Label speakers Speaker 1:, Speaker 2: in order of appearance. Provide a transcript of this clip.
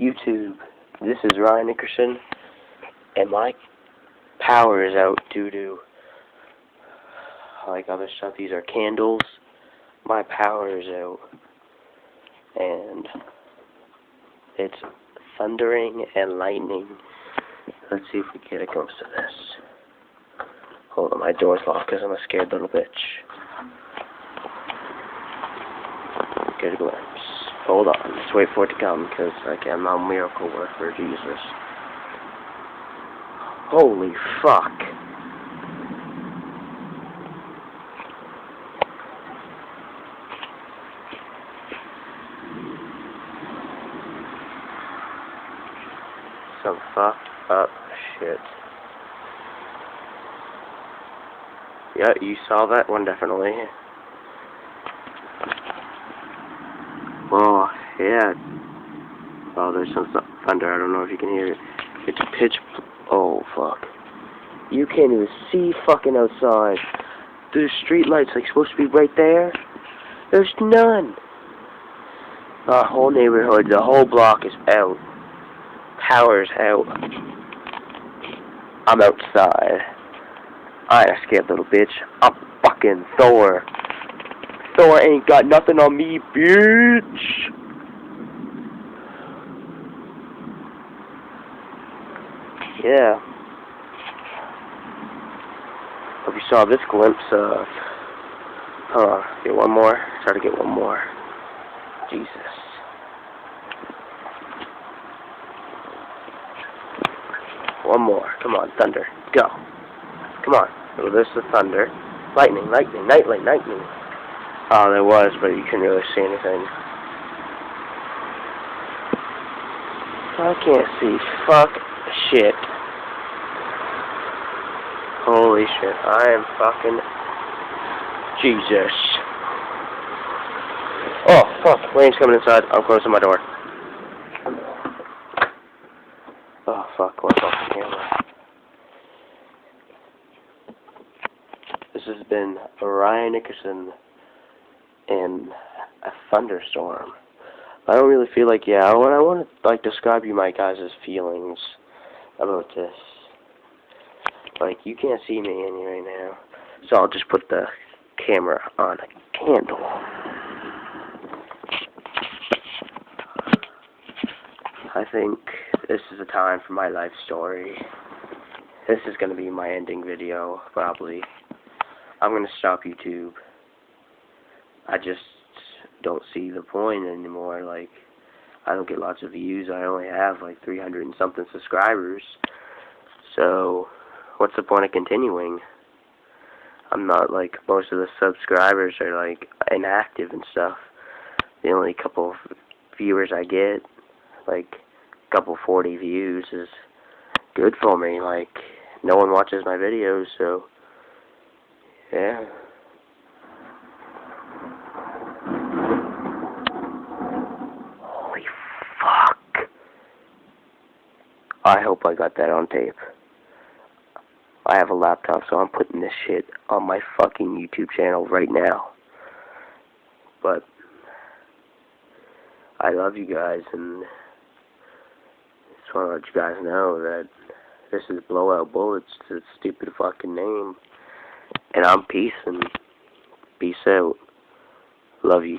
Speaker 1: YouTube, this is Ryan Nickerson, and my power is out due to, like other stuff, these are candles. My power is out, and it's thundering and lightning. Let's see if we get a glimpse of this. Hold on, my door's locked because I'm a scared little bitch. Get a glimpse. Hold on, let's wait for it to come, because I'm not a miracle worker, Jesus. Holy fuck. Some fucked up shit. Yeah, you saw that one, definitely. Oh, yeah. Oh, there's some thunder. I don't know if you can hear it. It's pitch... Oh, fuck. You can't even see fucking outside. There's street lights, like, supposed to be right there. There's none. Our whole neighborhood, the whole block is out. Power's out. I'm outside. I ain't a scared little bitch. I'm fucking Thor. Thor ain't got nothing on me, bitch. Yeah. Hope you saw this glimpse of... get one more. Try to get one more. Jesus. One more. Come on, thunder. Go. Come on. Oh, there's the thunder. Lightning, lightning, lightning, lightning. Oh, there was, but you couldn't really see anything. I can't see. Fuck shit. Holy shit. I am fucking... Jesus. Oh, fuck. Rain's coming inside. I'm closing my door. Oh, fuck. What's off the camera? This has been Ryan Nickerson in a thunderstorm. I don't really feel like, I want to, like, describe you my guys' feelings about this. Like, you can't see me in here right now, so I'll just put the camera on a candle. I think this is the time for my life story. This is going to be my ending video, probably. I'm going to stop YouTube. I just don't see the point anymore. Like, I don't get lots of views. I only have like 300 and something subscribers. So, what's the point of continuing? I'm not like most of the subscribers are like inactive and stuff. The only couple of viewers I get, like a couple 40 views, is good for me. Like, no one watches my videos, so yeah. Holy fuck. I hope I got that on tape. I have a laptop, so I'm putting this shit on my fucking YouTube channel right now. But I love you guys, and just want to let you guys know that this is Blowout Bullets, the stupid fucking name. And I'm peace, and peace out. Love you.